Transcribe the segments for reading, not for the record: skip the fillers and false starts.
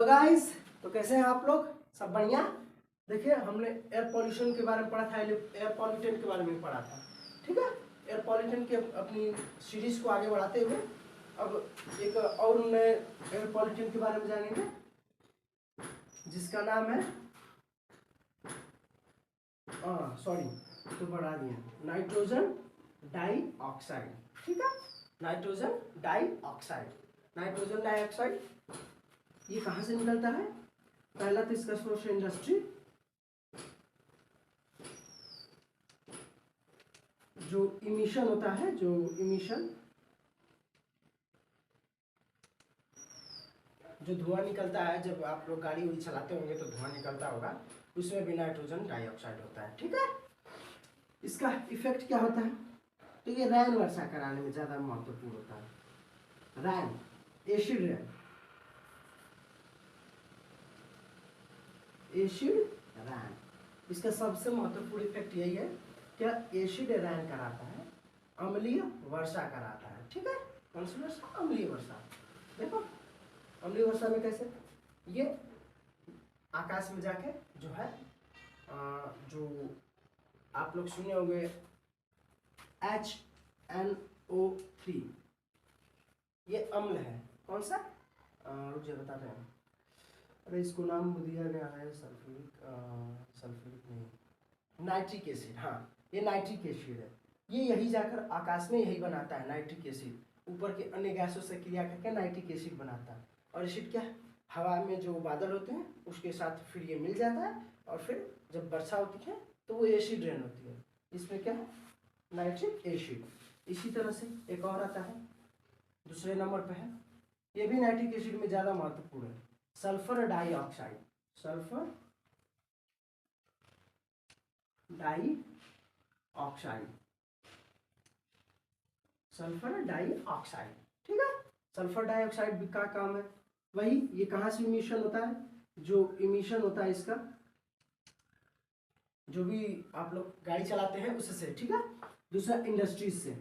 तो गाइस, तो कैसे हैं आप लोग? सब बढ़िया। देखिए, हमने एयर पॉल्यूशन के बारे में पढ़ा था, एयर पॉल्यूटेंट के बारे में पढ़ा था। ठीक है, एयर पॉल्यूटेंट की अपनी सीरीज को आगे बढ़ाते हुए अब एक और नए एयर पॉल्यूटेंट के बारे में जानेंगे, जिसका नाम है तो बढ़ा दिया, नाइट्रोजन डाइऑक्साइड। ठीक है, नाइट्रोजन डाइऑक्साइड। नाइट्रोजन डाइऑक्साइड ये कहाँ से निकलता है? पहला तो इसका सोर्स है इंडस्ट्री। जो इमिशन होता है, जो धुआं निकलता है, जब आप लोग गाड़ी उड़ी चलाते होंगे तो धुआं निकलता होगा, उसमें भी नाइट्रोजन डाइऑक्साइड होता है। ठीक है, इसका इफेक्ट क्या होता है? तो ये रैन वर्षा कराने में ज़्यादा महत्वपूर्ण होता है। रैन, एसिड रैन, एसिड रैन, इसका सबसे महत्वपूर्ण इफेक्ट यही है क्या एसिड रैन कराता है, अम्लीय वर्षा कराता है। ठीक है, कौन सी वर्षा? अम्लीय वर्षा। देखो, अम्लीय वर्षा में कैसे ये आकाश में जाके जो है जो आप लोग सुने होंगे HNO3, ये अम्ल है। कौन सा? रुक जा, बताते हैं। अरे इसको नाम दिया गया है सल्फ्यूरिक नहीं, नाइट्रिक एसिड। हाँ, ये नाइट्रिक एसिड है। ये यही जाकर आकाश में यही बनाता है, नाइट्रिक एसिड। ऊपर के अन्य गैसों से क्रिया करके नाइट्रिक एसिड बनाता है। और एसिड क्या है? हवा में जो बादल होते हैं उसके साथ फिर ये मिल जाता है, और फिर जब वर्षा होती है तो वो एसिड रेन होती है। इसमें क्या है? Nitric acid. इसी तरह से एक और आता है, दूसरे नंबर पे है, ये भी नाइट्रिक एसिड में ज़्यादा महत्वपूर्ण है, sulphur dioxide. Sulphur dioxide, sulphur dioxide. ठीक है, सल्फर डाइऑक्साइड का काम है वही, ये कहाँ से इमिशन होता है? जो इमिशन होता है इसका, जो भी आप लोग गाड़ी चलाते हैं उससे। ठीक है, दूसरा इंडस्ट्रीज से,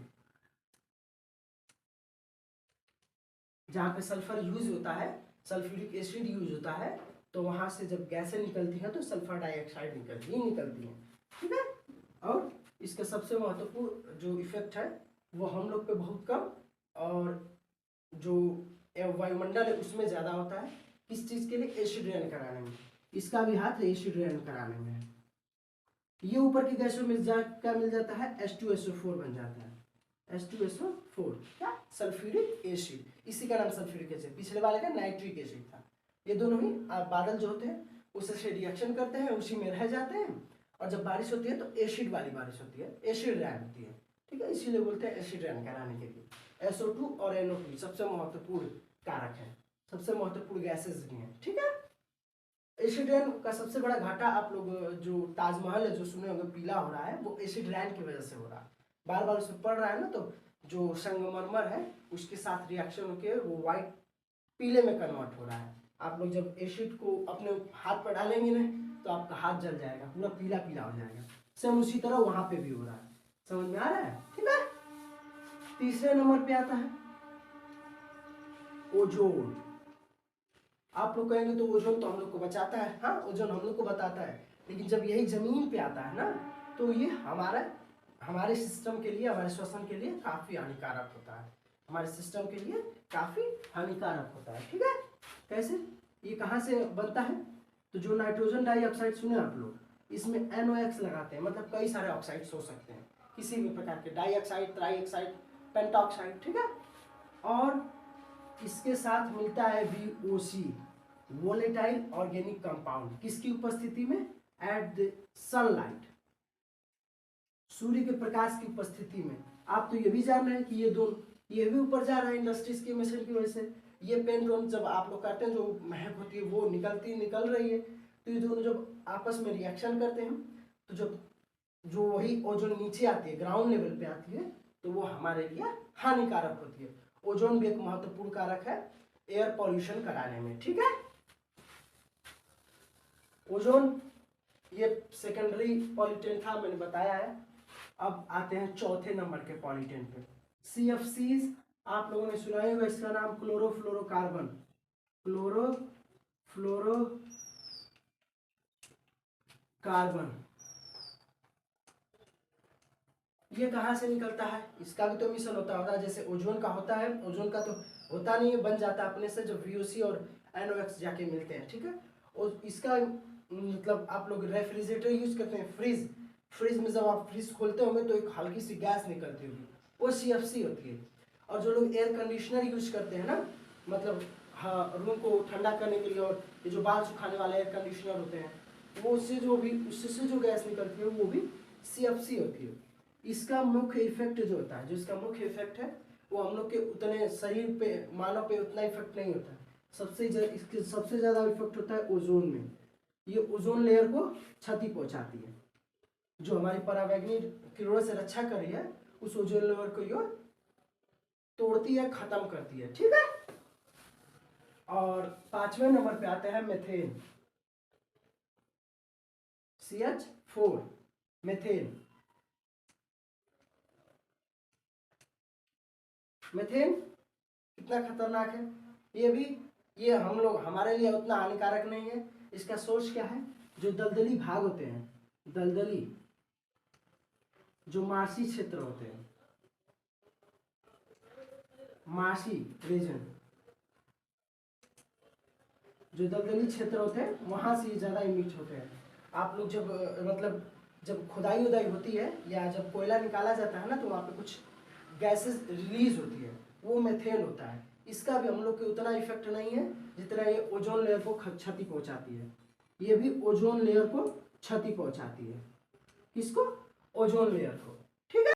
जहाँ पे सल्फर यूज होता है, सल्फ्यूरिक एसिड यूज होता है, तो वहां से जब गैसें निकलती हैं तो सल्फर डाइऑक्साइड निकलती हैं। ठीक है, और इसका सबसे महत्वपूर्ण जो इफेक्ट है वो हम लोग पे बहुत कम, और जो वायुमंडल है उसमें ज़्यादा होता है। किस चीज़ के लिए? एसिड रेन कराने में। इसका भी हाथ एसिड रेन कराने में है। ये ऊपर की गैसों में क्या मिल जाता है? H2SO4 बन जाता है। H2SO4 क्या? Sulphuric acid. इसी का नाम सल्फ्यूरिक एसिड। पिछले वाले का नाइट्रिक एसिड था। ये दोनों ही बादल जो होते हैं उससे रिएक्शन करते हैं, उसी में रह जाते हैं, और जब बारिश होती है तो एसिड वाली बारिश होती है, एसिड रैन होती है। ठीक है, इसीलिए बोलते हैं एसिड रैन कराने के लिए। SO2 और NO2 सबसे महत्वपूर्ण कारक है, सबसे महत्वपूर्ण गैसेज भी हैं। ठीक है, एसिड रैन का सबसे बड़ा घाटा आप लोग जो ताजमहल है जो सुने होंगे पीला हो रहा है, वो एसिड रैन की वजह से हो रहा है। बार बार उसमें पड़ रहा है ना, तो जो संगमरमर है उसके साथ रिएक्शन होकर वो वाइट पीले में कन्वर्ट हो रहा है। आप लोग जब एसिड को अपने हाथ पर डालेंगे ना तो आपका हाथ जल जाएगा, पूरा पीला पीला हो जाएगा। सेम उसी तरह वहां पे भी हो रहा है। समझ में आ रहा है? ठीक है, तीसरे नंबर पे आता है ओजोन। आप लोग कहेंगे तो ओजोन तो हम लोग को बचाता है। हाँ, ओजोन हम लोग को बताता है, लेकिन जब यही जमीन पे आता है ना तो ये हमारे सिस्टम के लिए, हमारे श्वसन के लिए काफी हानिकारक होता है। हमारे सिस्टम के लिए काफी हानिकारक होता है। ठीक है, कैसे? ये कहाँ से बनता है? तो जो नाइट्रोजन डाइऑक्साइड सुने आप लोग, इसमें NOx लगाते हैं, मतलब कई सारे ऑक्साइड्स हो सकते हैं, किसी भी प्रकार के, डाइऑक्साइड, ट्राइऑक्साइड, पेंटाऑक्साइड। ठीक है, और इसके साथ मिलता है VOC, वोलेटाइल ऑर्गेनिक कंपाउंड। किसकी उपस्थिति में? एट द सनलाइट, सूर्य के प्रकाश की उपस्थिति में। आप तो ये भी जान रहे हैं कि ये भी ऊपर जा रहा है इंडस्ट्रीज के मिशन की वजह से। ये पेंट जब आप लोग करते हैं, जो महक होती है वो निकल रही है, तो ये दोनों जब आपस में रिएक्शन करते हैं तो जब जो वही ओजोन नीचे आती है, ग्राउंड लेवल पे आती है, तो वो हमारे लिए हानिकारक होती है। ओजोन भी एक महत्वपूर्ण कारक है एयर पॉल्यूशन कराने में। ठीक है, ओजोन ये सेकेंडरी पॉल्यूटेंट था, मैंने बताया है। अब आते हैं चौथे नंबर के पॉल्यूटेंट पे, CFCs। आप लोगों ने सुना ही होगा इसका नाम, क्लोरोफ्लोरोकार्बन। क्लोरोफ्लोरोकार्बन, फ्लोरोकार्बन, ये कहाँ से निकलता है? इसका भी तो मिशन होता होगा, जैसे ओजोन का होता है। ओजोन का तो होता नहीं है, बन जाता है अपने से जब VOC और NOx जाके मिलते हैं, ठीक है। और इसका मतलब आप लोग रेफ्रिजरेटर यूज करते हैं, फ्रिज, फ्रिज में जब आप फ्रिज खोलते होंगे तो एक हल्की सी गैस निकलती होगी, वो CFC होती है। और जो लोग एयर कंडीशनर यूज करते हैं ना, मतलब हाँ, रूम को ठंडा करने के लिए, और ये जो बाल सुखाने वाले एयर कंडीशनर होते हैं, वो उससे जो गैस निकलती है वो भी CFC होती है। इसका मुख्य इफेक्ट जो होता है, जो इसका मुख्य इफेक्ट है, वो हम लोग के उतने शरीर पे, मानव पे उतना इफेक्ट नहीं होता है। इसके सबसे ज़्यादा इफेक्ट होता है ओजोन में। ये ओजोन लेयर को क्षति पहुंचाती है, जो हमारी परावैंगनी किरणों से रक्षा कर रही है, उस ओजोन लेयर को ये तोड़ती है, खत्म करती है, ठीक है। और 5वें नंबर पे आते हैं मेथेन, CH4, मेथेन। मेथेन कितना खतरनाक है, ये हम लोग, हमारे लिए उतना हानिकारक नहीं है। इसका सोर्स क्या है? जो दलदली भाग होते हैं, दलदली जो मार्शी क्षेत्र होते हैं, मार्शी रीजन, जो दलदली क्षेत्र होते हैं वहां से ये ज्यादा इमिट होते हैं। आप लोग जब मतलब जब खुदाई उदाई होती है या जब कोयला निकाला जाता है ना, तो वहाँ पे कुछ गैसेस रिलीज होती है, वो मेथेन होता है। इसका भी हम लोग के उतना इफेक्ट नहीं है जितना ये ओजोन लेयर को क्षति पहुंचाती है। ये भी ओजोन लेयर को क्षति पहुंचाती है। किसको? ओजोन लेयर को।